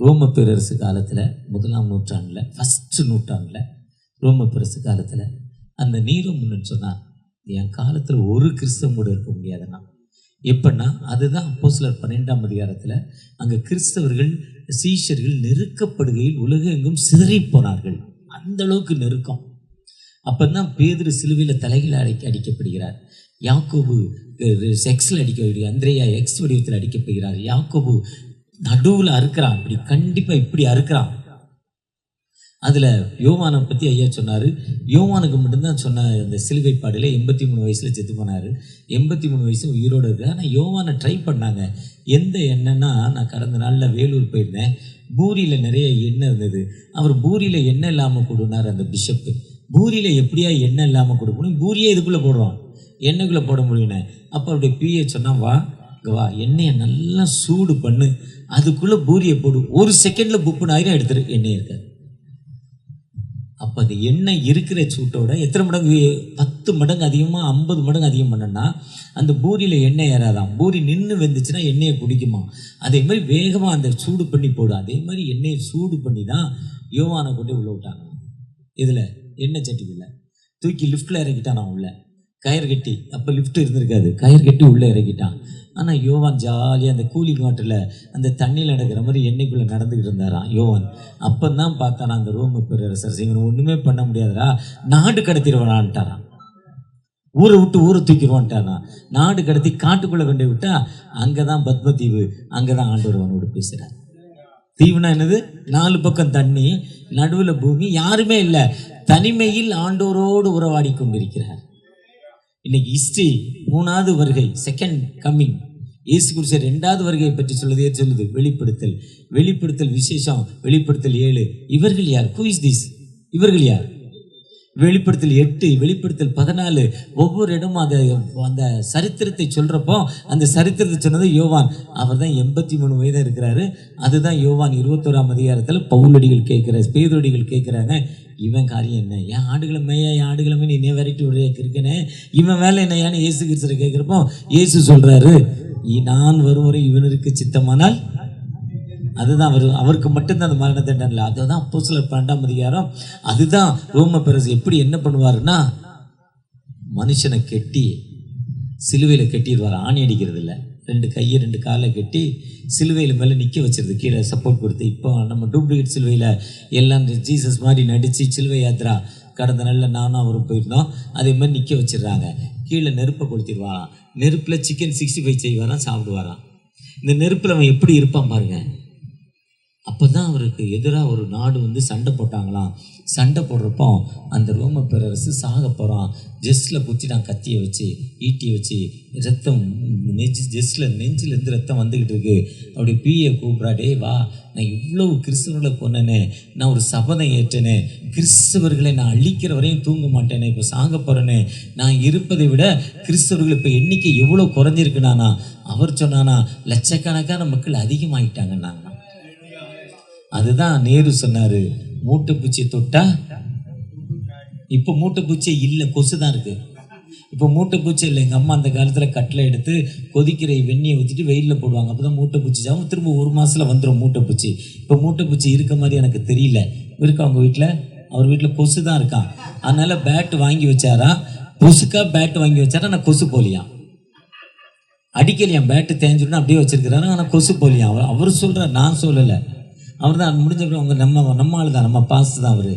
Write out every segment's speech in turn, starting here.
ரோம பேரரசு காலத்தில் 1ஆம் நூற்றாண்டில் ஃபஸ்ட்டு நூற்றாண்டில் ரோம பேரரசு காலத்தில் அந்த நீரோ முன்னு சொன்னார், என் காலத்தில் ஒரு கிறிஸ்தவம் கூட இருக்க முடியாதுன்னா. எப்படின்னா அதுதான் அப்போஸ்தலர் 12ஆம் அதிகாரத்தில் அங்கே கிறிஸ்தவர்கள் சீஷர்கள் நெருக்கப்படுகையில் உலகெங்கும் சிதறி போனார்கள். அந்த அளவுக்கு நெருக்கம். அப்போ தான் பேதுரு சிலுவையில் தலைகளை அடிக்கப்படுகிறார். யாக்கோபு எக்ஸில் அடிக்கப்படுகிறார். அந்திரேயா எக்ஸ் வடிவத்தில் அடிக்கப்படுகிறார். யாக்கோபு நடுவில் அறுக்கிறான். இப்படி கண்டிப்பாக இப்படி அறுக்கிறான். அதில் யோவானை பற்றி ஐயா சொன்னார். யோவானுக்கு மட்டும்தான் சொன்ன அந்த சிலுவை பாடியில் 83 வயசில் செத்து போனார். 83 வயசு உயிரோடு இருக்குது. ஆனால் யோவானை ட்ரை பண்ணாங்க. எந்த எண்ணெய்னா, நான் கடந்த நாளில் வேலூர் போயிருந்தேன். பூரியில் நிறைய எண்ணெய் இருந்தது. அவர் பூரியில் எண்ணெய் இல்லாமல் கொடுனார் அந்த பிஷப்பு. பூரியில் எப்படியா எண்ணெய் இல்லாமல் கொடுக்கணும், பூரியே இதுக்குள்ளே போடுவான், எண்ணெய்க்குள்ளே போட முடியும்னே. அப்போ அப்படியே பிஏ சொன்னால், வா எண்ணெயை நல்லா சூடு பண்ணு, அதுக்குள்ளே பூரியை போடு, 1 செகண்டில் புப்புன்னு ஆயிரம் எடுத்துரு, எண்ணெய் இருக்காது. அப்போ அந்த எண்ணெய் இருக்கிற சூட்டோட எத்தனை மடங்கு, 10 மடங்கு அதிகமாக 50 மடங்கு அதிகம் பண்ணனா அந்த பூரியில் எண்ணெய் ஏறாதான். பூரி நின்று வெந்துச்சுன்னா எண்ணெயை குடிக்குமா. அதே மாதிரி வேகமாக அந்த சூடு பண்ணி போடு. அதே மாதிரி எண்ணெயை சூடு பண்ணி தான் யோவானை கொண்டு உள்ளே விட்டாங்க. இதில் எண்ணெய் சட்டிக்குள்ளே தூக்கி லிஃப்ட்டில் இறக்கிட்டான். நான் உள்ள கயிறு கட்டி, அப்போ லிஃப்ட் இருந்திருக்காது, கயிறு கட்டி உள்ளே இறக்கிட்டான். ஆனால் யோவான் ஜாலியாக அந்த கூலிங் வாட்டரில் அந்த தண்ணியில் நடக்கிற மாதிரி எண்ணெய்க்குள்ளே நடந்துக்கிட்டு இருந்தாரான் யோவான். அப்போ தான் பார்த்தானா அந்த ரோம பேரரசர், இவன் ஒன்றுமே பண்ண முடியாதுடா, நாடு கடத்திடுவானான்ட்டாரான். ஊரை விட்டு ஊரை தூக்கிடுவான்ட்டானா. நாடு கடத்தி காட்டுக்குள்ளே கொண்டு விட்டா அங்கே தான் பத்மதீவு, அங்கே தான் ஆண்டவர் அவனோடு பேசுகிறார். தீவுனா என்னது? 4 பக்கம் தண்ணி, நடுவில் பூமி, யாருமே இல்லை, தனிமையில் ஆண்டோரோடு உறவாடி கொண்டிருக்கிறார். இன்னைக்கு ஹிஸ்டரி 3வது வருகை, செகண்ட் கம்மிங், இயேசு கிறிஸ்து 2வது வருகையை பற்றி சொல்லுது. வெளிப்படுத்தல் விசேஷம், வெளிப்படுத்தல் 7. இவர்கள் யார்? Who is this? இவர்கள் யார்? வெளிப்படுத்தல் 8, வெளிப்படுத்தல் 14. ஒவ்வொரு இடமும் அந்த சரித்திரத்தை சொல்கிறப்போ அந்த சரித்திரத்தை சொன்னது யோவான். அவர் தான் 83 வயதாக இருக்கிறாரு. அதுதான் யோவான் 21ஆம் அதிகாரத்தில் பவுலடிகள் கேட்குற, பேதுரடிகள் கேட்குறாங்க, இவன் காரியம் என்ன? என் ஆடுகளை மேயா, என் ஆடுகளை மேய் நீ வெரைட்டி உடைய இருக்கனே, இவன் வேலை என்ன? ஏன்னு இயேசு கிறிஸ்துவை கேட்குறப்போ இயேசு சொல்கிறாரு, நான் வரும் வரை இவனுக்கு சித்தமானால், அதுதான் அவருக்கு மட்டும்தான் அந்த மரண தண்டனை இல்லை. அதுதான் அப்போஸ்தலர் 12ஆம் அதிகாரம். அதுதான் ரோம பேரரசு எப்படி என்ன பண்ணுவாருன்னா, மனுஷனை கெட்டி சிலுவையில் கட்டிடுவார். ஆணி அடிக்கிறது இல்லை, 2 கையை 2 காலை கட்டி சிலுவையில் மேலே நிற்க வச்சிருது, கீழே சப்போர்ட் கொடுத்து. இப்போ நம்ம டூப்ளிகேட் சிலுவையில் எல்லாம் ஜீசஸ் மாதிரி நடித்து சிலுவை யாத்திரா கடந்த நாளில் நானும் அவரும் போயிருந்தோம். அதே மாதிரி நிற்க வச்சிடுறாங்க. கீழே நெருப்பை கொளுத்திடுவாராம். நெருப்பில் சிக்கன் 65 செய்வாராம், சாப்பிடுவாராம். இந்த நெருப்பில் அவன் எப்படி இருப்பான் பாருங்க. அப்போ தான் அவருக்கு எதிராக ஒரு நாடு வந்து சண்டை போட்டாங்களாம். சண்டை போடுறப்போ அந்த ரோம பேரரசு சாக போகிறான். ஜெஸ்ஸில் பிடிச்சிட்டான், கத்தியை வச்சு, ஈட்டியை வச்சு, ரத்தம் நெஞ்சிலேருந்து ரத்தம் வந்துக்கிட்டு இருக்கு. அப்படி பிஏ கூப்பிட்றாடே, வா, நான் இவ்வளவு கிறிஸ்தவர்களை கொன்னேனே, நான் ஒரு சபதம் ஏற்றேனே, கிறிஸ்தவர்களை நான் அழிக்கிற வரையும் தூங்க மாட்டேனே, இப்போ சாக போகிறேனே, நான் இருப்பதை விட கிறிஸ்தவர்கள் இப்போ எண்ணிக்கை எவ்வளோ குறைஞ்சிருக்குனானா. அவர் சொன்னானா, லட்சக்கணக்கான மக்கள் அதிகமாகிட்டாங்கன்னாங்க. அதுதான் நேரு சொன்னார், மூட்டைப்பூச்சியை தொட்டா, இப்போ மூட்டைப்பூச்சியே இல்லை, கொசு தான் இருக்குது. இப்போ மூட்டைப்பூச்சி இல்லை. எங்கள் அம்மா அந்த காலத்தில் கட்டில் எடுத்து கொதிக்கிற வெந்நியை ஊற்றிட்டு வெயிலில் போடுவாங்க. அப்போ தான் மூட்டைப்பூச்சி சாவும். திரும்ப 1 மாதத்தில் வந்துடும் மூட்டைப்பூச்சி. இப்போ மூட்டைப்பூச்சி இருக்க மாதிரி எனக்கு தெரியல. இருக்கா அவங்க வீட்டில்? அவர் வீட்டில் கொசு தான் இருக்கான். அதனால் பேட்டு வாங்கி வச்சாரா, கொசுக்கா பேட்டு வாங்கி வச்சாரா, நான் கொசு போலியான் அடிக்கலையான், பேட்டு தேஞ்சுன்னா அப்படியே வச்சிருக்கிறாரு, ஆனால் கொசு போலியான். அவர் சொல்கிறார், நான் சொல்லலை. அவர் தான் முடிஞ்சப்பறம் அவங்க நம்ம ஆள் தான், நம்ம பாஸ் தான் அவர்.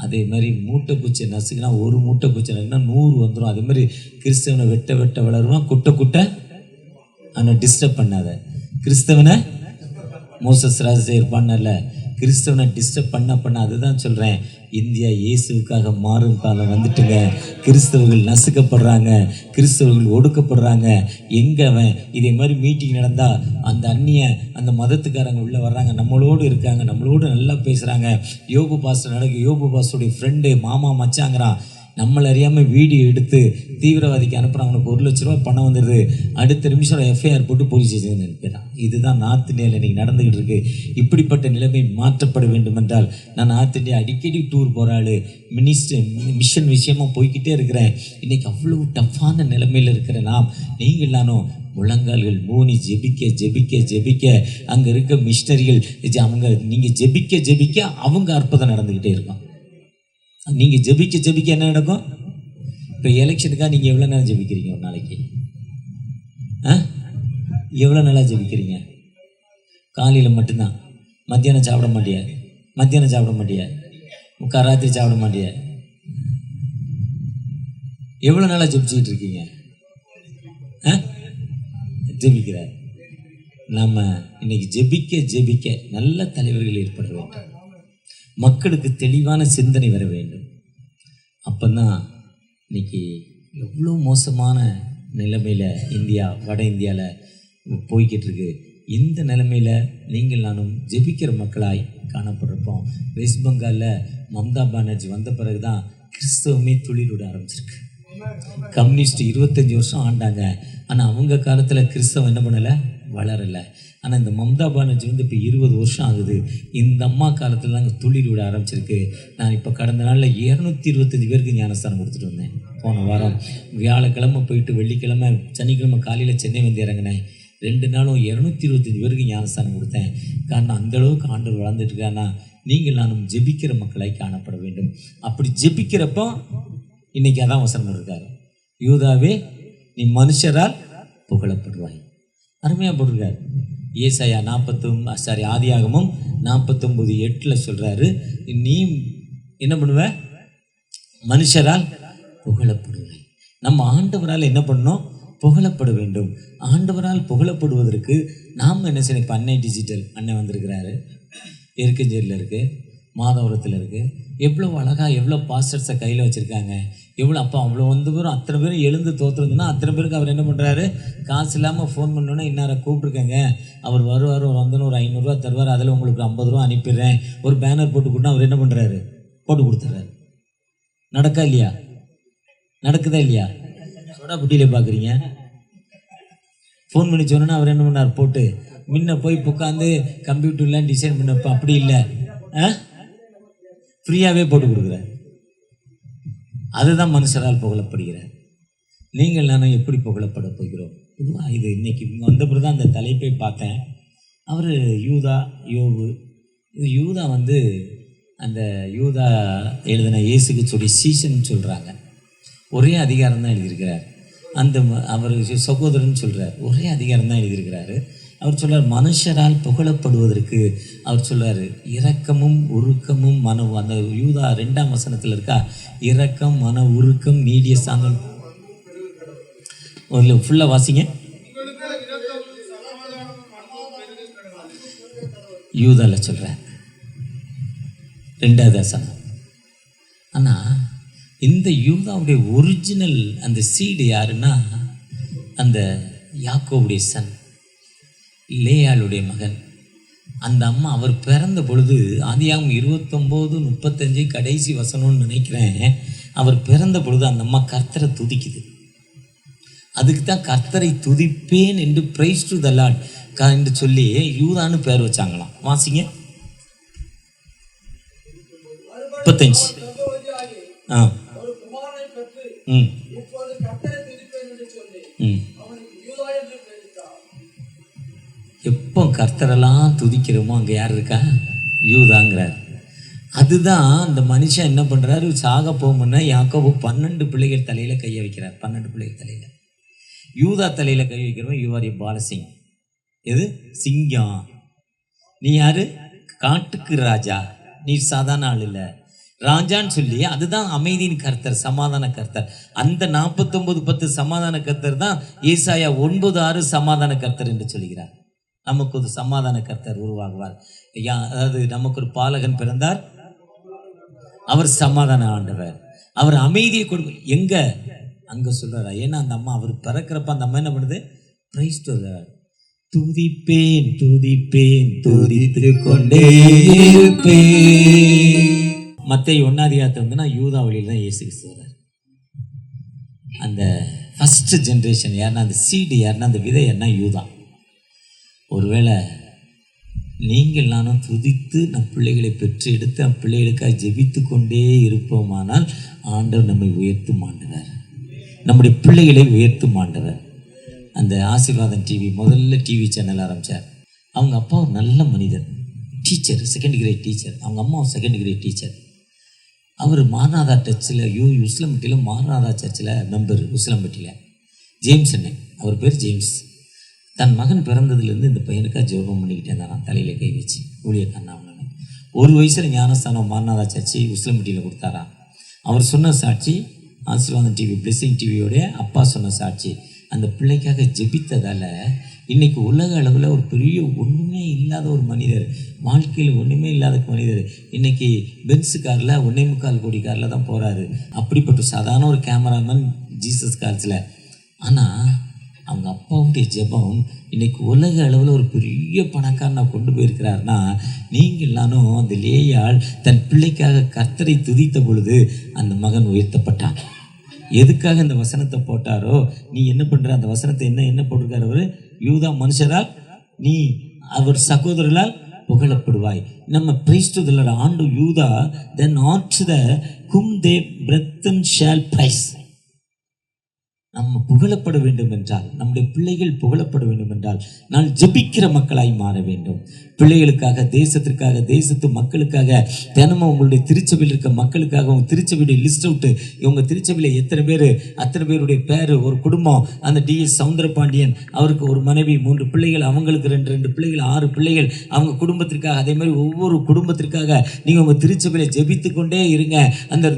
அதே மாதிரி மூட்டைப்பூச்சி நசுக்குனா, 1 மூட்டைப்பூச்சி நசுக்குனா 100 வந்துடும். அதே மாதிரி கிறிஸ்தவனை வெட்ட வளருவான், குட்டை அவனை டிஸ்டர்ப் பண்ணாத. கிறிஸ்தவனை மோசஸ் ராஜசேகர் பண்ணல, கிறிஸ்தவனை டிஸ்டர்ப் பண்ண அதுதான் சொல்கிறேன். இந்தியா இயேசுவுக்காக மாறும் காலம் வந்துட்டுங்க. கிறிஸ்தவர்கள் நசுக்கப்படுறாங்க, கிறிஸ்தவர்கள் ஒடுக்கப்படுறாங்க. எங்கே அவன் இதே மாதிரி மீட்டிங் நடந்தால் அந்த அந்த மதத்துக்காரங்க உள்ளே வர்றாங்க, நம்மளோடு இருக்காங்க, நம்மளோடு நல்லா பேசுகிறாங்க. யோபு பாஸ்டர் நடக்கு, யோபு பாஸ்டருடைய ஃப்ரெண்டு மாமா மச்சாங்கிறான். நம்மளை அறியாமல் வீடியோ எடுத்து தீவிரவாதிக்கு அனுப்புகிறான். அவனுக்கு 1 லட்ச ரூபா பணம் வந்துடுது. அடுத்த நிமிஷம் எஃப்ஐஆர் போட்டு போலீஸ் ஸ்டேஷன் அனுப்பிடுறான். இதுதான் நார்த் இந்தியாவில் இன்றைக்கி நடந்துக்கிட்டு இருக்குது. இப்படிப்பட்ட நிலைமை மாற்றப்பட வேண்டும் என்றால், நான் நார்த் இந்தியா அடிக்கடி டூர் போகிற ஆள், மிஷன் விஷயமாக போய்கிட்டே இருக்கிறேன். இன்றைக்கி அவ்வளோ டஃப்பான நிலைமையில் இருக்கிற நாம், நீங்கள் நானும் முழங்கால்கள் மூணி ஜெபிக்க ஜெபிக்க ஜெபிக்க அங்கே இருக்க மிஷினரிகள் அவங்க நீங்கள் ஜெபிக்க ஜெபிக்க அவங்க அற்புதம் நடந்துக்கிட்டே இருக்கும். நீங்கள் ஜெபிக்க ஜெபிக்க என்ன நடக்கும்? இப்போ எலெக்ஷனுக்காக நீங்கள் எவ்வளோ நேரம் ஜெபிக்கிறீங்க ஒரு நாளைக்கு? எவ்வளோ நாளாக ஜெபிக்கிறீங்க? காலையில் மட்டும்தான். மத்தியானம் சாப்பிட மாட்டியா? மத்தியானம் சாப்பிட மாட்டியா? ராத்திரி சாப்பிட மாட்டியா? எவ்வளோ நாளாக ஜெபிச்சுக்கிட்டு இருக்கீங்க? ஜெபிக்கிறார். நம்ம இன்னைக்கு ஜெபிக்க ஜெபிக்க நல்ல தலைவர்கள் ஏற்பட வேண்டும். மக்களுக்கு தெளிவான சிந்தனை வர வேண்டும். அப்போதான் இன்னைக்கு எவ்வளோ மோசமான நிலைமையில் இந்தியா வட இந்தியாவில் போய்கிட்டு இருக்கு. இந்த நிலைமையில் நீங்கள் நானும் ஜெபிக்கிற மக்களாய் காணப்படுறப்போம். வெஸ்ட் பெங்காலில் மம்தா பானர்ஜி வந்த பிறகு தான் கிறிஸ்தவமே துளிர் விட ஆரம்பிச்சிருக்கு. கம்யூனிஸ்ட் 25 வருஷம் ஆண்டாங்க. ஆனால் அவங்க காலத்தில் கிறிஸ்தவம் என்ன பண்ணலை, வளரலை. ஆனால் இந்த மம்தா பானர்ஜி வந்து இப்போ 20 வருஷம் ஆகுது. இந்த அம்மா காலத்தில் தாங்க துளிர் விட ஆரம்பிச்சிருக்கு. நான் இப்போ கடந்த நாளில் 225 பேருக்கு ஞானஸ்தானம் கொடுத்துட்டு வந்தேன். போன வாரம் வியாழக்கிழமை போயிட்டு வெள்ளிக்கிழமை சனிக்கிழமை காலையில் சென்னை வந்து இறங்கினேன். 2 நாளும் 225 பேருக்கு ஞானஸ்தானம் கொடுத்தேன். காரணம் அந்தளவுக்கு ஆண்டவர் வளர்ந்துட்டு இருக்கானா. நீங்கள் நானும் ஜெபிக்கிற மக்களாய் காணப்பட வேண்டும். அப்படி ஜெபிக்கிறப்போ இன்னைக்கு அதான் வசனம் இருக்காரு, யூதாவே நீ மனுஷரால் புகழப்படுவாய். அருமையாக போட்டிருக்காரு. ஏசாயா ஆதியாகமம் 49:8 சொல்கிறாரு, நீ என்ன பண்ணுவ? மனுஷரால் புகழப்படுவாய். நம்ம ஆண்டவரால் என்ன பண்ணணும்? புகழப்பட வேண்டும். ஆண்டவரால் புகழப்படுவதற்கு நாம் என்ன செய்யணும்? இப்போ அன்னை டிஜிட்டல் அண்ணன் வந்திருக்கிறாரு, இருக்கஞ்சேரியில் இருக்குது, மாதவரத்தில் இருக்குது. எவ்வளோ அழகாக எவ்வளோ பாஸ்டர்ஸை கையில் வச்சுருக்காங்க. எவ்வளோ அப்போ அவ்வளோ பேரும் அத்தனை பேரும் எழுந்து தோற்றுறதுன்னா அத்தனை பேருக்கு அவர் என்ன பண்ணுறாரு? காசு இல்லாமல் ஃபோன் பண்ணோன்னே இன்னாரை கூப்பிட்ருக்கேங்க, அவர் வருவார், ஒரு வந்தோன்னு ஒரு 500 ரூபா தருவார், அதில் உங்களுக்கு 50 ரூபா அனுப்பிடுறேன், ஒரு பேனர் போட்டு கொடுத்தா அவர் என்ன பண்ணுறாரு? போட்டு கொடுத்துட்றாரு. நடக்கா இல்லையா? நடக்குதா இல்லையா? சோடா புட்டியிலே பார்க்குறீங்க. ஃபோன் பண்ணி சொன்னோன்னா அவர் என்ன பண்ணார்? போட்டு முன்ன போய் உட்காந்து கம்ப்யூட்டர்லாம் டிசைன் பண்ணப்போ அப்படி இல்லை, ஃப்ரீயாகவே போட்டு கொடுக்குறார். அதுதான் மனுஷரால் புகழப்படுகிறார். நீங்கள் நானும் எப்படி புகழப்பட போகிறோம்? இது இன்னைக்கு இங்கே வந்த பிறகு தான் அந்த தலைப்பை பார்த்தேன். அவர் யூதா யோபு. இது யூதா வந்து அந்த யூதா எழுதின இயேசுக்கு சொல்லி சீசன் சொல்கிறாங்க. ஒரே அதிகாரம் தான் எழுதியிருக்கிறார். அந்த அவர் சகோதரன் சொல்கிறார், ஒரே அதிகாரம் தான் எழுதியிருக்கிறாரு. அவர் சொல்கிறார், மனுஷரால் புகழப்படுவதற்கு அவர் சொல்கிறார் இரக்கமும் உருக்கமும் மன. அந்த யூதா 2ஆம் வசனத்தில் இருக்கா, இரக்கம் மன உருக்கம் நீடிய சாந்தம். ஒரு ஃபுல்லாக வாசிங்க. யூதால சொல்கிறார் 2ஆவது வசனம். ஆனால் இந்த யூதாவுடைய ஒரிஜினல் அந்த சீடு யாருன்னா அந்த யாக்கோவுடைய சன், லேயாளுடைய மகன். அந்த அம்மா அவர் பிறந்த பொழுது ஆதியாகமம் 29:35 கடைசி வசனம்னு நினைக்கிறேன். அவர் பிறந்த பொழுது அந்த அம்மா கர்த்தரை துதிக்குது. அதுக்கு தான் கர்த்தரை துதிப்பேன் என்று பிரைஸ் டு த லார்ட் என்று சொல்லி யூதான்னு பேர் வச்சாங்களாம். வாசிங்க 35. எப்போ கர்த்தரெல்லாம் துதிக்கிறோமோ அங்கே யார் இருக்கா? யூதாங்கிறார். அதுதான் அந்த மனுஷன் என்ன பண்ணுறாரு? சாக போகும்னா யாக்கோபு 12 பிள்ளைகள் தலையில் கையை வைக்கிறார். 12 பிள்ளைகள் தலையில். யூதா தலையில் கை வைக்கிறவன் யூஆர் ஏ பாலசிங். எது? சிங்கம். நீ யாரு? காட்டுக்கு ராஜா. நீ சாதாரண ஆள் இல்லை, ராஜான்னு சொல்லி. அதுதான் அமைதியின் கர்த்தர், சமாதான கர்த்தர். அந்த 49:10 சமாதான கர்த்தர் தான் ஏசாயா 9:6 சமாதான கர்த்தர் என்று சொல்கிறார். நமக்கு ஒரு சமாதான கர்த்தர் உருவாகுவார். அதாவது நமக்கு ஒரு பாலகன் பிறந்தார், அவர் சமாதான ஆண்டவர், அவர் அமைதியை கொடுக்கும். எங்க? அங்க சொல்றாரா? ஏன்னா அந்த அம்மா அவர் பிறக்கிறப்ப அந்த அம்மா என்ன பண்ணுது? பிரைஸ் டு தி துதிப்பேன் துதிப்பேன் துதித்து கொண்டே இருப்பேன். மத்தேயு 1 வந்து நான் யூதா வழியில் தான் இயேசு கிறிஸ்து வர்றார். அந்த ஃபர்ஸ்ட் ஜென்ரேஷன் யாருன்னா, அந்த சீடு யாருன்னா, அந்த விதை யாருன்னா யூதா. ஒருவேளை நீங்கள் நானும் துதித்து நம் பிள்ளைகளை பெற்று எடுத்து நம் பிள்ளைகளுக்காக ஜெபித்து கொண்டே இருப்போமானால் ஆண்டவர் நம்மை உயர்த்தும் ஆண்டவர், நம்முடைய பிள்ளைகளை உயர்த்தும் ஆண்டவர். அந்த ஆசீர்வாதம் டிவி முதல்ல டிவி சேனல் ஆரம்பித்தார். அவங்க அப்பா ஒரு நல்ல மனிதர், டீச்சர், செகண்ட் கிரேட் டீச்சர். அவங்க அம்மா ஒரு செகண்ட் கிரேட் டீச்சர். அவர் மாரநாதா சர்ச்சில் உசிலம்பட்டியில் மாரநாதா சர்ச்சில் மெம்பர். உசிலம்பட்டியில் ஜேம்ஸ் அண்ணன், அவர் பேர் ஜேம்ஸ். தன் மகன் பிறந்ததுலேருந்து இந்த பையனுக்காக ஜெபம் பண்ணிக்கிட்டே இருந்தாராம், தலையில் கை வச்சு ஊழியக்காரன். 1 வயசில் ஞானஸ்தானம் மாரநாதா சர்ச்சி உசிலம்பட்டியில் கொடுத்தாராம். அவர் சொன்ன சாட்சி ஆசீர்வாதம் டிவி, பிளெஸிங் டிவியோடைய அப்பா சொன்ன சாட்சி. அந்த பிள்ளைக்காக ஜெபித்ததால் இன்றைக்கி உலக அளவில் ஒரு பெரிய ஒன்றுமே இல்லாத ஒரு மனிதர், வாழ்க்கையில் ஒன்றுமே இல்லாத மனிதர் இன்றைக்கி பென்ஸு காரில் 1.25 கோடி காரில் தான் போகிறாரு. அப்படிப்பட்ட சாதாரண ஒரு கேமராமேன் ஜீசஸ் கார்ஸில். ஆனால் அவங்க அப்பாவுடைய ஜெபம் இன்றைக்கி உலக அளவில் ஒரு பெரிய பணக்காரனை கொண்டு போயிருக்கிறாருன்னா, நீங்கள் எல்லாரும் அந்த லேயாள் தன் பிள்ளைக்காக கர்த்தரை துதித்த பொழுது அந்த மகன் உயர்த்தப்பட்டான். எதுக்காக இந்த வசனத்தை போட்டாரோ, நீ என்ன பண்ணுற அந்த வசனத்தை என்ன போட்டிருக்காரு அவர், யூதா மனுஷரால் நீ அவர் சகோதரர்களால் புகழப்படுவாய். நம்ம பிரைஸ்டுதலோட ஆண்டு Judah then art the whom they brethren shall praise. நம்ம புகழப்பட வேண்டும் என்றால், நம்முடைய பிள்ளைகள் புகழப்பட வேண்டும் என்றால், நான் ஜெபிக்கிற மக்களாய் மாற வேண்டும். பிள்ளைகளுக்காக, தேசத்திற்காக, தேசத்து மக்களுக்காக, தினமும் உங்களுடைய திருச்சபையில் இருக்க மக்களுக்காக உங்கள் திருச்சபையுடைய லிஸ்ட் அவுட்டு. உங்கள் திருச்சபையில் எத்தனை பேர், அத்தனை பேருடைய பேர். ஒரு குடும்பம், அந்த டிஎஸ் சவுந்தரபாண்டியன், அவருக்கு ஒரு மனைவி, 3 பிள்ளைகள், அவங்களுக்கு 2 பிள்ளைகள், 6 பிள்ளைகள், அவங்க குடும்பத்திற்காக. அதே மாதிரி ஒவ்வொரு குடும்பத்திற்காக நீங்கள் உங்கள் திருச்சபையில் ஜெபித்து கொண்டே இருங்க.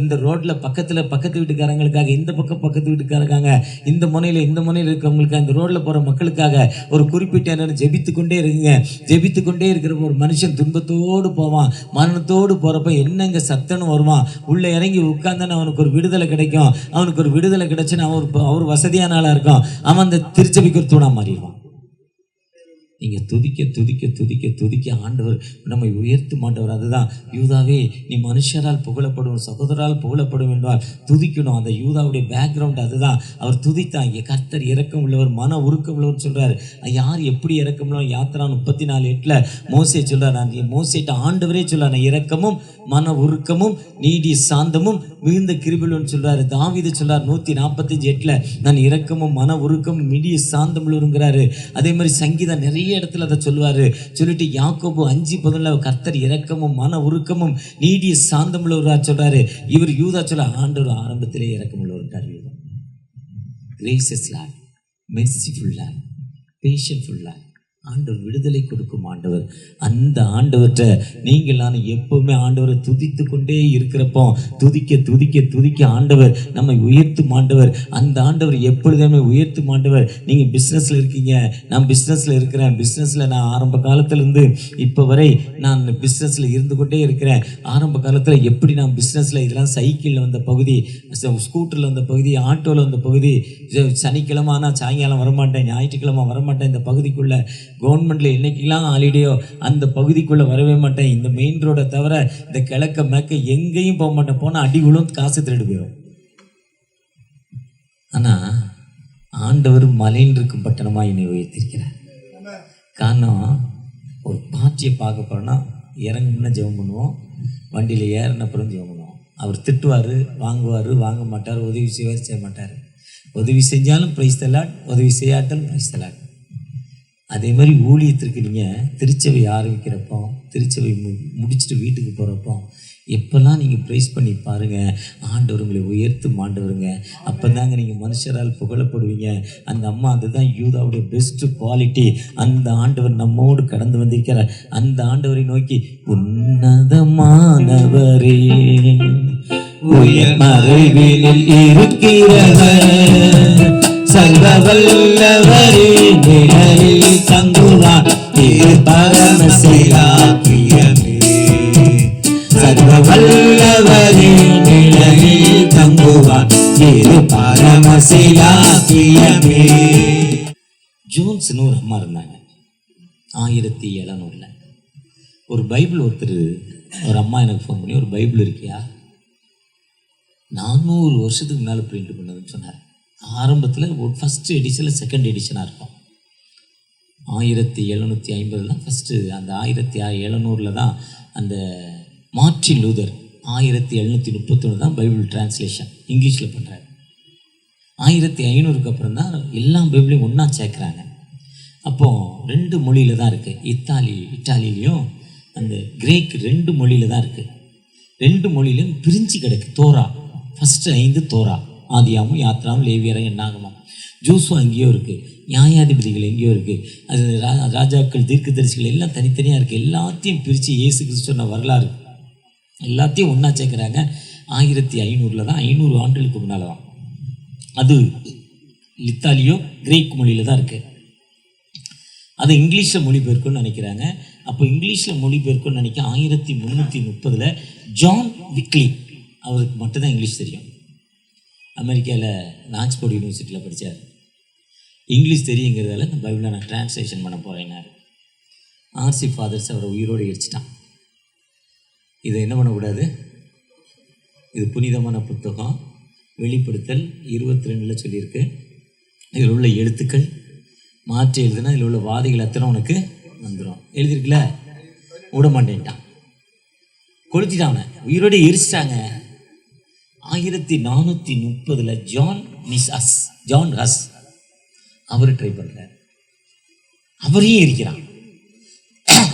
இந்த ரோட்டில் பக்கத்து வீட்டுக்காரங்களுக்காக, இந்த பக்கம் பக்கத்து வீட்டுக்காரங்க, இந்த முனையில் இருக்கவங்களுக்கு, அந்த ரோட்டில் போகிற மக்களுக்காக ஒரு குறிப்பிட்ட நேரம் ஜெபித்து கொண்டே இருங்க. ஜெபித்து கொண்டே இருக்கிற ஒரு மனுஷன் துன்பத்தோடு போவான். மரணத்தோடு போகிறப்ப என்னங்க சத்தன்னு வருவான். உள்ளே இறங்கி உட்கார்ந்தானே அவனுக்கு ஒரு விடுதலை கிடைக்கும். அவனுக்கு ஒரு விடுதலை கிடைச்சுன்னு அவர் வசதியான ஆளாக இருக்கும். அவன் அந்த திருச்சபைக்கு ஒரு தூணா மாறிடுவான். நீங்கள் துதிக்க ஆண்டவர் நம்மை உயர்த்தும் ஆண்டவர். அதுதான் யூதாவே நீ மனுஷரால் புகழப்படும், சகோதரால் புகழப்படும் என்றால் துதிக்கணும். அந்த யூதாவுடைய பேக்ரவுண்ட் அதுதான். அவர் துதித்தான். இங்கே கர்த்தர் இரக்கம் உள்ளவர், மன உருக்கம் உள்ளவர் சொல்கிறார். யார் எப்படி இரக்கம் உள்ளவர்? யாத்திரா 34:8 மோசே சொல்கிறார். நான் மோசேட்ட ஆண்டவரே சொல்கிறார், நான் இரக்கமும் மன உருக்கமும் நீடிய சாந்தமும் மிகுந்த கிருபையுள்ளவர்னு சொல்கிறாரு. தாவீது சொல்கிறார் 145:8 நான் இரக்கமும் மன உருக்கமும் நீடிய சாந்தம் உள்ளவருங்கிறாரு. அதே மாதிரி சங்கீதம் நிறைய இடத்துல அதை சொல்லுவார். சொல்லிட்டு யாக்கோபு 5:11 கர்த்தர் இரக்கமும் மன உருக்கமும் நீடிய சாந்தம் உள்ளவராக சொல்கிறாரு. இவர் யூதா சொல்ல ஆண்டவர் ஆரம்பத்திலே இரக்கம் உள்ளவர். யூதா gracious Lord, merciful Lord, passionful Lord. ஆண்டவர் விடுதலை கொடுக்கும் ஆண்டவர். அந்த ஆண்டவர்கிட்ட நீங்கள் நான் எப்பவுமே ஆண்டவரை துதித்து கொண்டே இருக்கிறப்போ துதிக்க ஆண்டவர் நம்மை உயர்த்தும் ஆண்டவர். அந்த ஆண்டவர் எப்பொழுதுமே உயர்த்தும் ஆண்டவர். நீங்கள் பிஸ்னஸில் இருக்கீங்க, நான் பிஸ்னஸில் இருக்கிறேன். பிஸ்னஸில் நான் ஆரம்ப காலத்திலேருந்து இப்போ வரை நான் பிஸ்னஸில் இருந்து கொண்டே இருக்கிறேன். ஆரம்ப காலத்தில் எப்படி நான் பிஸ்னஸில் இதெல்லாம் சைக்கிளில் வந்த பகுதி, ஸ்கூட்டரில் வந்த பகுதி, ஆட்டோவில் வந்த பகுதி, சனிக்கிழமை ஆனால் சாயங்காலம் வரமாட்டேன், ஞாயிற்றுக்கிழமை வரமாட்டேன். இந்த பகுதிக்குள்ளே கவர்மெண்ட்ல என்னைக்கெல்லாம் ஹாலிடேயோ அந்த பகுதிக்குள்ளே வரவே மாட்டேன். இந்த மெயின் ரோடை தவிர இந்த கிழக்க மேற்க எங்கேயும் போக மாட்டேன். போனால் அடி விழும், காசு திருடு போயிடும். ஆனால் ஆண்டவர் மலையில் இருக்கும் பட்டணமாக என்னை உயர்த்திருக்கிறார். காரணம், ஒரு பார்ட்டியை பார்க்க போகிறோன்னா இறங்குமுன்னா ஜெபம் பண்ணுவோம், வண்டியில் ஏறினப்புறம் ஜெபம் பண்ணுவோம். அவர் திட்டுவார், வாங்குவார், வாங்க மாட்டார், உதவி செய்வார், செய்ய மாட்டார். உதவி செஞ்சாலும் பிரைஸ் தி லார்ட், உதவி செய்யாட்டாலும் பிரைஸ் தி லார்ட். அதே மாதிரி ஊழியத்திற்கு நீங்கள் திருச்சபை ஆரம்பிக்கிறப்போ, திருச்சபை முடிச்சுட்டு வீட்டுக்கு போகிறப்போ எப்போல்லாம் நீங்கள் ப்ரைஸ் பண்ணி பாருங்கள், ஆண்டவர் உங்களை உயர்த்தும் ஆண்டவருங்க. அப்போ தாங்க நீங்கள் மனுஷரால் புகழப்படுவீங்க. அந்த அம்மா, அதுதான் யூதாவுடைய பெஸ்ட்டு குவாலிட்டி. அந்த ஆண்டவர் நம்மோடு கடந்து வந்திருக்கிறார். அந்த ஆண்டவரை நோக்கி, உன்னதமானவரே உயர் மறைவினில் இருக்கிறவர், சர்வ வல்லவரே நிழலில் தங்குவான் திரு பரமசிலாக்கியமே. சர்வ வல்லவரே நிழலில் தங்குவான் திரு பரமசிலாக்கியமே. ஜோன்ஸ்னு ஒரு அம்மா இருந்தாங்க 1700. ஒரு பைபிள் ஒரு அம்மா எனக்கு ஃபோன் பண்ணி, ஒரு பைபிள் இருக்கியா, 400 வருஷத்துக்கு மேலே பிரிண்ட் பண்ணதுன்னு சொன்னார். ஆரம்பத்தில் ஃபஸ்ட்டு எடிஷனில் செகண்ட் எடிஷனாக இருக்கும். 1750 தான் ஃபஸ்ட்டு. அந்த 1700 தான் அந்த மார்ட்டின் லூதர் 1731 தான் பைபிள் டிரான்ஸ்லேஷன் இங்கிலீஷில் பண்ணுறாரு. 1500க்கு அப்புறம் தான் எல்லா பைபிளையும் ஒன்றா சேர்க்குறாங்க. அப்போது 2 மொழியில் தான் இருக்குது. இத்தாலியிலையும் அந்த கிரேக் 2 மொழியில் தான் இருக்குது. 2 மொழியிலும் பிரிஞ்சு கிடக்கு. தோரா ஃபஸ்ட்டு 5 தோரா, ஆதியாமும் யாத்ராவும் லேவியரும் என்னாகமும். ஜோசுவா எங்கேயோ இருக்குது, நியாயாதிபதிகள் எங்கேயோ இருக்குது, அது ராஜாக்கள் தீர்க்கதரிசிகள் எல்லாம் தனித்தனியாக இருக்குது. எல்லாத்தையும் பிரித்து இயேசு கிறிஸ்து சொன்ன வரலாறு எல்லாத்தையும் ஒன்றா சேர்க்குறாங்க. 1500 தான், 500 ஆண்டுகளுக்கு முன்னால் தான். அது இத்தாலியோ கிரேக் மொழியில் தான் இருக்குது. அதை இங்கிலீஷில் மொழிபெயர்க்கும்னு நினைக்கிறாங்க. அப்போ இங்கிலீஷில் மொழிபெயர்க்கும்னு நினைக்க 1330 ஜான் விக்லி, அவருக்கு மட்டும்தான் இங்கிலீஷ் தெரியும். அமெரிக்காவில் ஆக்ஸ்போர்ட் யூனிவர்சிட்டியில் படித்தார். இங்கிலீஷ் தெரியுங்கிறதால நான் பைபிளை நான் டிரான்ஸ்லேஷன் பண்ண போகிறேன்னாரு. ஆர்சி ஃபாதர்ஸ் அவரை உயிரோடு எரிச்சிட்டான். இதை என்ன பண்ணக்கூடாது, இது புனிதமான புத்தகம், வெளிப்படுத்தல் 22 சொல்லியிருக்கு. இதில் உள்ள எழுத்துக்கள் மாற்றி எழுதுனா இதில் உள்ள வாதிகள் அத்தனை உனக்கு வந்துடும். எழுதியிருக்குல்ல, விட மாட்டேன்ட்டான், கொளுத்திட்டான், அவனை உயிரோடு எரிச்சிட்டாங்க. 1430 ஜான் ஹஸ் அவர் ட்ரை பண்ணுறார், அவரையும் எரிக்கிறான்.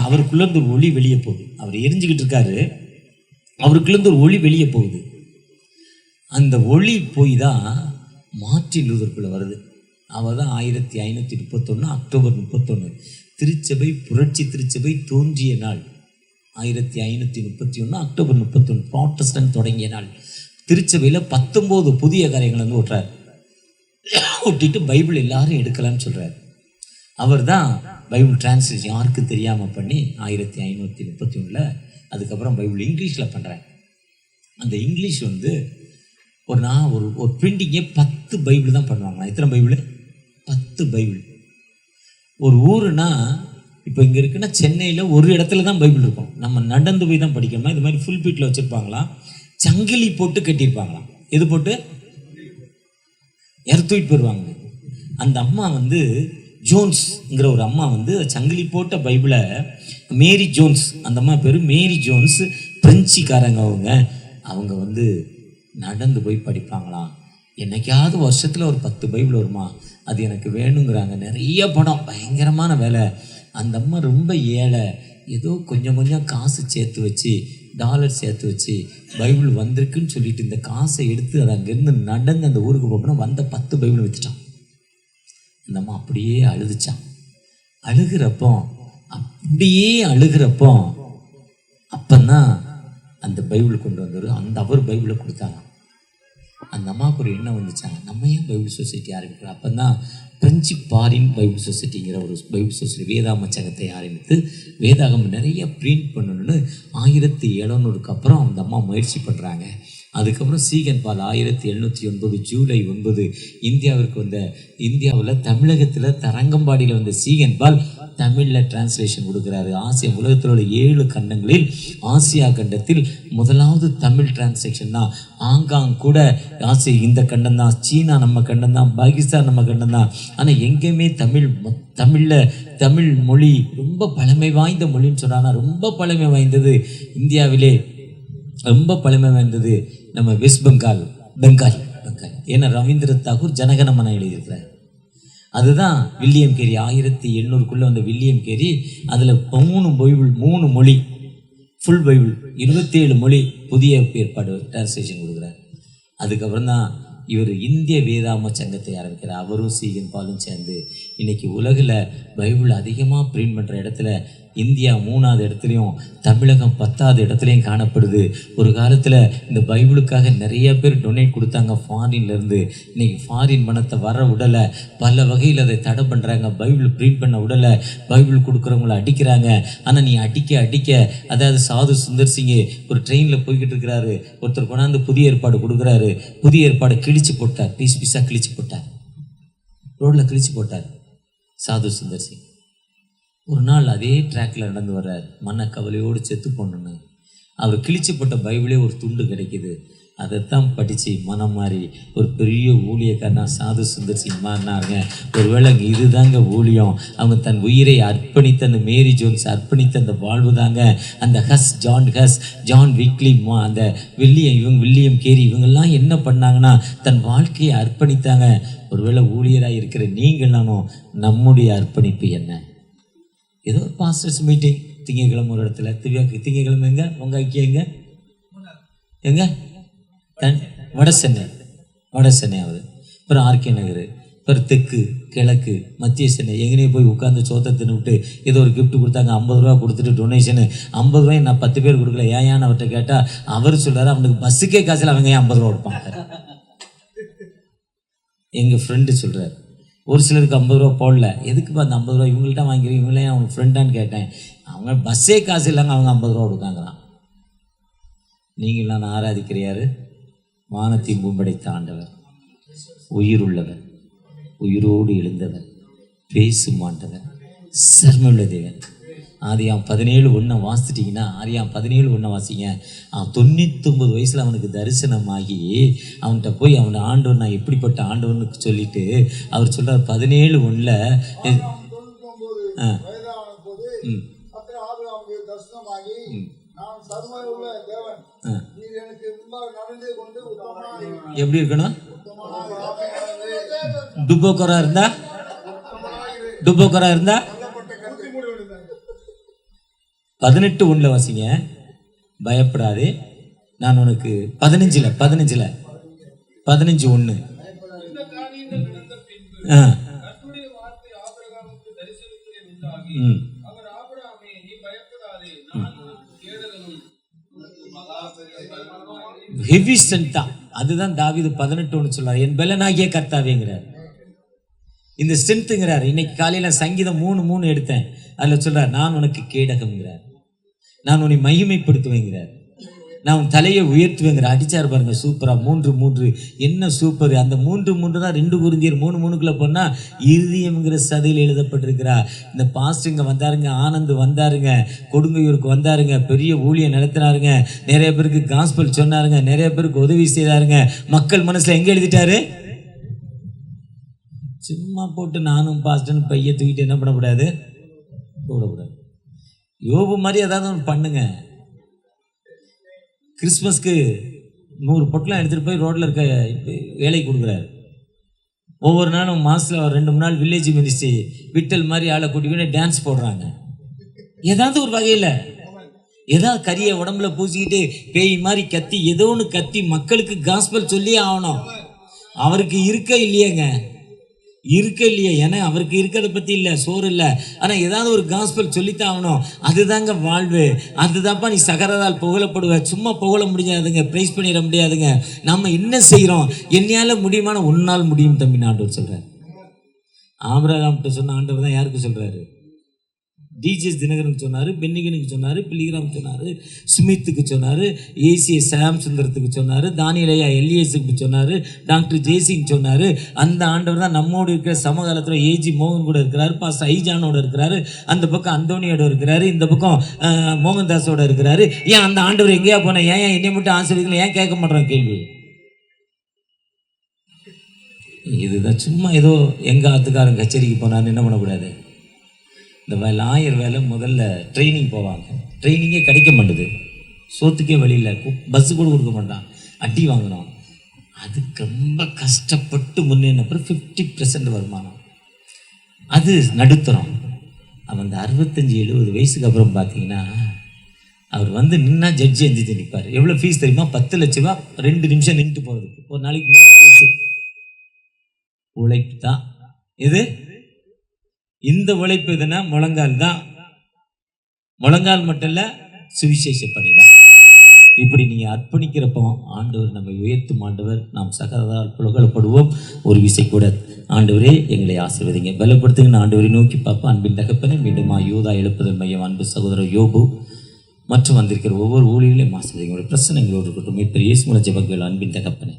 அவருக்குள்ளேருந்து ஒரு ஒளி வெளியே போகுது. அவர் எரிஞ்சுக்கிட்டு இருக்காரு, அவருக்குள்ளேருந்து ஒரு ஒளி வெளியே போகுது. அந்த ஒளி போய் தான் மார்ட்டின் லூதருக்குள்ளே வருது. அவர் தான் 1531 அக்டோபர் 31 திருச்சபை, புரட்சி திருச்சபை தோன்றிய நாள். 1531 அக்டோபர் 31 ப்ராட்டஸ்டன்ட் தொடங்கிய நாள். திருச்சபையில் 19 புதிய காரியங்களை வந்து விட்டுறார். விட்டுட்டு பைபிள் எல்லாரும் எடுக்கலான்னு சொல்கிறார். அவர் தான் பைபிள் டிரான்ஸ்லேஷன் யாருக்கும் தெரியாமல் பண்ணி 1531 அதுக்கப்புறம் பைபிள் இங்கிலீஷில் பண்ணுறேன். அந்த இங்கிலீஷ் வந்து ஒரு பிரிண்டிங்கே 10 பைபிள் தான் பண்ணுவாங்க. எத்தனை பைபிள்? 10 பைபிள். ஒரு ஊருனா இப்போ இங்கே இருக்குன்னா சென்னையில் ஒரு இடத்துல தான் பைபிள் இருக்கும். நம்ம நடந்து போய் தான் படிக்கணுமா? இது மாதிரி ஃபுல் பீட்டில் வச்சுருப்பாங்களாம், சங்கிலி போட்டு கட்டியிருப்பாங்களாம். எது போட்டு? தூக்கிட்டு போயிடுவாங்க. அந்த அம்மா வந்து ஜோன்ஸ்ங்கிற ஒரு அம்மா வந்து சங்கிலி போட்ட பைபிளை, மேரி ஜோன்ஸ், அந்த அம்மா பேர் மேரி ஜோன்ஸ், பிரெஞ்சுக்காரங்க. அவங்க வந்து நடந்து போய் படிப்பாங்களாம். என்னைக்காவது வருஷத்தில் ஒரு 10 பைபிள் வருமா, அது எனக்கு வேணுங்கிறாங்க. நிறைய படம், பயங்கரமான வேலை. அந்த அம்மா ரொம்ப ஏழை, ஏதோ கொஞ்சம் கொஞ்சம் காசு சேர்த்து வச்சு, டாலர் சேர்த்து வச்சு பைபிள் வந்திருக்குன்னு சொல்லிட்டு இந்த காசை எடுத்து அதை அங்கேருந்து நடந்து அந்த ஊருக்கு போகணும். வந்த 10 பைபிள் விற்றுட்டான். அந்த அம்மா அப்படியே அழுதுச்சான். அழுகிறப்போ அப்பந்தான் அந்த பைபிள் கொண்டு வந்தார். அவர் பைபிளை கொடுத்தாங்க. அந்த அம்மாவுக்கு ஒரு எண்ணம் வந்துச்சாங்க, நம்ம ஏன் பைபிள் சொசைட்டி ஆரம்பிக்கிறோம்? அப்போ தான் பிரெஞ்சு பாரின் பைபிள் சொசைட்டிங்கிற ஒரு பைபிள் சொசைட்டி வேதாம சங்கத்தை ஆரம்பித்து வேதாகம் நிறைய பிரிண்ட் பண்ணணும்னு 1700க்கு அப்புறம் அந்த அம்மா முயற்சி பண்ணுறாங்க. அதுக்கப்புறம் சீகன் பால் 1709 ஜூலை 9 இந்தியாவிற்கு வந்த, இந்தியாவில் தமிழகத்தில் தரங்கம்பாடியில் வந்த சீகன் பால் தமிழில் டிரான்ஸ்லேஷன் கொடுக்குறாரு. உலகத்தில் உள்ள 7 கண்டங்களில் ஆசியா கண்டத்தில் முதலாவது தமிழ் டிரான்ஸ்லேஷன் தான். ஆங்காங் கூட இந்த கண்டம் தான், சீனா நம்ம கண்டம் தான், பாகிஸ்தான் நம்ம கண்டம் தான். ஆனால் எங்கேயுமே தமிழ் மொழி ரொம்ப பழமை வாய்ந்த மொழின்னு சொன்னான்னா ரொம்ப பழமை வாய்ந்தது இந்தியாவிலே, ரொம்ப பழமை வாய்ந்தது நம்ம வெஸ்ட் பெங்கால். ஏன்னா ரவீந்திரநாத் தாகூர் ஜனகணமன எழுதியிருக்கிறார். அதுதான் வில்லியம் கேரி 1800 வந்த வில்லியம் கேரி. அதில் 3 மொழி ஃபுல் பைபிள், 27 மொழி புதிய ஏற்பாடு டிரான்ஸ்லேஷன் கொடுக்குறார். அதுக்கப்புறம் தான் இவர் இந்திய வேதாம சங்கத்தை ஆரம்பிக்கிறார். அவரும் சீகன் பாலும் சேர்ந்து இன்றைக்கி உலகில் பைபிள் அதிகமாக பிரிண்ட் பண்ணுற இடத்துல இந்தியா 3வது இடத்துலையும் தமிழகம் 10வது இடத்துலையும் காணப்படுது. ஒரு காலத்தில் இந்த பைபிளுக்காக நிறைய பேர் டொனேட் கொடுத்தாங்க ஃபாரின்லேருந்து. இன்றைக்கி ஃபாரின் பணத்தை வர விடலை, பல வகையில் அதை தடை பண்ணுறாங்க. பைபிள் பிரிண்ட் பண்ண விடலை, பைபிள் கொடுக்குறவங்கள அடிக்கிறாங்க. ஆனால் நீ அடிக்க அதாவது சாது சுந்தர் சிங் ஒரு ட்ரெயினில் போய்கிட்டு இருக்கிறாரு, ஒருத்தர் கொண்டாந்து புதிய ஏற்பாடு கொடுக்குறாரு. புதிய ஏற்பாடு கிழிச்சு போட்டார், பீஸாக கிழிச்சு போட்டார், ரோட்டில் கிழிச்சு போட்டார் சாது சுந்தர் சிங். ஒரு நாள் அதே ட்ராக்கில் நடந்து வர்றார், மன கவலையோடு செத்து போடணுன்னு. அவர் கிழிச்சு போட்ட பைபிளே ஒரு துண்டு கிடைக்கிது. அதைத்தான் படித்து மனம் மாறி ஒரு பெரிய ஊழியக்காரனா சாது சுந்தர் சிங் மாறினாருங்க. ஒருவேளை இதுதாங்க ஊழியம். அவங்க தன் உயிரை அர்ப்பணித்த அந்த மேரி ஜோன்ஸ் அர்ப்பணித்த அந்த வாழ்வு தாங்க அந்த ஜான் விக்லி, அந்த வில்லியம் கேரி இவங்கெல்லாம் என்ன பண்ணாங்கன்னா தன் வாழ்க்கையை அர்ப்பணித்தாங்க. ஒருவேளை ஊழியராக இருக்கிற நீங்கள் நானும் நம்முடைய அர்ப்பணிப்பு என்ன? ஏதோ ஒரு பாஸ்டர்ஸ் மீட்டிங் திங்கக்கிழமை ஒரு இடத்துல, திங்கக்கிழமை எங்க உங்க ஐக்கியம் எங்க வட சென்னை ஆகுது. அப்புறம் ஆர்கே நகர், அப்புறம் தெற்கு, கிழக்கு, மத்திய சென்னை எங்கேயே போய் உட்காந்து சோத்தை தின்னுவிட்டு ஏதோ ஒரு கிஃப்ட் கொடுத்தாங்க. 50 ரூபா கொடுத்துட்டு டொனேஷனு 50 ரூபாய் நான் 10 பேர் கொடுக்கல. ஏன் அவர்கிட்ட கேட்டால் அவர் சொல்கிறார் அவனுக்கு பஸ்ஸுக்கே காசில் அவங்க ஏன் 50 ரூபா கொடுப்பாங்க. எங்கள் ஃப்ரெண்டு சொல்கிறார் ஒரு சிலருக்கு 50 ரூபா போடல, எதுக்குப்பா அந்த 50 ரூபா இவங்கள்ட்ட வாங்கிறீங்க, இவங்களே அவனுக்கு ஃப்ரெண்டான்னு கேட்டேன். அவங்க பஸ்ஸே காசு இல்லைங்க, அவங்க 50 ரூபா கொடுக்காங்களாம். நீங்கள் நான் ஆராதிக்கிற யார்? வானத்தையும் பூம்படைத்த ஆண்டவர், உயிர் உள்ளவர், உயிரோடு எழுந்தவர், பேசும் ஆண்டவர், சர்மமுள்ள தேவன். ஆதியாம் 17:1 வாசிட்டிங்கன்னா, ஆதியாம் 17:1 வாசிங்க. அவன் 99 வயசில் அவனுக்கு தரிசனமாகி அவன்கிட்ட போய் அவன் ஆண்டவர் நான் எப்படிப்பட்ட ஆண்டவனுக்கு சொல்லிட்டு அவர் சொல்கிறார் 17:1 எப்படி இருக்கணும்? டுபோக்கரா இருந்தா 18:1 வாசிங்க. பயப்படாதே நான் உனக்கு 15:1 ஹெவி ஸ்ட்ரென்த் தான். அதுதான் தாவீது 18:1 சொல்றாரு, என் பெலனாகிய கர்த்தாவேங்கிறார். இந்த ஸ்ட்ரென்த்துங்கிறார். இன்னைக்கு காலையில் சங்கீதம் 3:3 எடுத்தேன். அதில் சொல்றார் நான் உனக்கு கேடகம்ங்கிறார், நான் உன்னை மகிமைப்படுத்துவேங்கிறார், நான் உன் தலையை உயர்த்துவேங்கிறார். அடிச்சார் பாருங்க சூப்பரா. 3:3 என்ன சூப்பர். அந்த 3:3 தான் 2 Corinthians 3:3 போனா இருதயம்ங்கிற சதையில் எழுதப்பட்டிருக்கிறா. இந்த பாஸ்டர் இங்கே வந்தாருங்க, ஆனந்த் வந்தாருங்க, கொடுங்கையூருக்கு வந்தாருங்க, பெரிய ஊழியம் நடத்தினாருங்க, நிறைய பேருக்கு காஸ்பல் சொன்னாருங்க, நிறைய பேருக்கு உதவி செய்தாருங்க. மக்கள் மனசுல எங்க எழுதிட்டாரு? சும்மா போட்டு நானும் பாஸ்டர்னு பைய தூக்கிட்டு என்ன பண்ணக்கூடாது, போடக்கூடாது. யோபு மாதிரி ஏதாவது ஒன்று பண்ணுங்க. கிறிஸ்மஸ்க்கு 100 பொட்டலாம் எடுத்துகிட்டு போய் ரோட்டில் இருக்க வேலைக்கு கொடுக்குறாரு. ஒவ்வொரு நாளும் மாதத்தில் 2-3 நாள் வில்லேஜ் மினிஸ்ட்ரி விட்டல் மாதிரி ஆளை கூட்டிக்கிட்டு டான்ஸ் போடுறாங்க. ஏதாவது ஒரு வகையில் ஏதாவது கரியை உடம்புல பூசிக்கிட்டு பேய் மாதிரி கத்தி ஏதோ ஒன்று கத்தி மக்களுக்கு காஸ்பல் சொல்லி ஆகணும். அவருக்கு இருக்க இல்லையேங்க, ஏன்னா அவருக்கு இருக்கிறத பற்றி இல்லை, சோறு இல்லை, ஆனால் ஏதாவது ஒரு காஸ்பல் சொல்லித்தான் ஆகணும். அதுதாங்க வாழ்வு. அதுதான்ப்பா நீ சகரதால் புகழப்படுவ. சும்மா புகழ முடியாதுங்க, ப்ரைஸ் பண்ணிட முடியாதுங்க. நம்ம என்ன செய்கிறோம்? என்னையால் முடியுமான உன்னால் முடியும் தம்பி ஆண்டவர் சொல்கிறார். ஆபிரகாம்கிட்ட சொன்ன ஆண்டவர் தான் யாருக்கு சொல்கிறாரு? டிஜிஎஸ் தினகரனுக்கு சொன்னார், பென்னிகனுக்கு சொன்னார், பில்லிகிராம் சொன்னார், சுமித்துக்கு சொன்னார், ஏசிஏ சாம் சுந்தரத்துக்கு சொன்னார், தானியலையா எல்ஏஸுக்கு சொன்னார், டாக்டர் ஜெய்சிங் சொன்னார். அந்த ஆண்டவர் தான் நம்மோடு இருக்கிற சமகாலத்தில் ஏஜி மோகன் கூட இருக்கிறாரு, பாஸ்டர் ஐஜானோட இருக்கிறாரு, அந்த பக்கம் அந்தோனியோட இருக்கிறாரு, இந்த பக்கம் மோகன்தாஸோட இருக்கிறாரு. ஏன் அந்த ஆண்டவர் எங்கேயா போன? ஏன் என்னை மட்டும் ஆசீர்வதிக்கல? ஏன் கேட்க மாட்டோம் கேள்வி? இதுதான் சும்மா ஏதோ எங்கள் ஆத்துக்காரன் கச்சேரிக்கு போனான்னு என்ன பண்ணக்கூடாது. இந்த லாயர் வேலை முதல்ல ட்ரைனிங் போவாங்க, ட்ரைனிங்கே கிடைக்க மாட்டுது, சோத்துக்கே வழியில், பஸ்ஸு கூட கொடுக்க மாட்டான், அடி வாங்கினோம். அதுக்கு ரொம்ப கஷ்டப்பட்டு முன்னேறின அப்புறம் 50% வருமானம். அது நடுத்தரம். அவன் அந்த 65-70 வயசுக்கு அப்புறம் பார்த்தீங்கன்னா அவர் வந்து நின்னா ஜட்ஜி எந்திரிச்சு நிற்பார். எவ்வளோ ஃபீஸ் தெரியுமா? 10 லட்ச ரூபா 2 நிமிஷம் நின்றுட்டு போகிறதுக்கு. ஒரு நாளைக்கு 3 ஃபீஸு. உழைப்பு தான் இது. இந்த உழைப்பு எதுனா முழங்கால் தான். முழங்கால் மட்டும் இல்லை, சுவிசேஷ பணி தான். இப்படி நீங்கள் அர்ப்பணிக்கிறப்போ ஆண்டவர் நம்மை உயர்த்தும் ஆண்டவர். நாம் சகதால் புகழப்படுவோம். ஒரு விசை கூட ஆண்டவரே எங்களை ஆசீர்வதிங்க, பலப்படுத்துங்கன்னு ஆண்டவரை நோக்கி பார்ப்போம். அன்பின் தகப்பனே, மீண்டுமா யூதா எழுப்புதல் மையம் அன்பு சகோதரர் யோபு மற்றும் வந்திருக்கிற ஒவ்வொரு ஊழியர்களையும் ஆசீர்வதிங்க. பிரச்சனைகளோடு இருக்கட்டும். இப்ப இயேசு மூலம் ஜெபங்கள் அன்பின் தகப்பனே.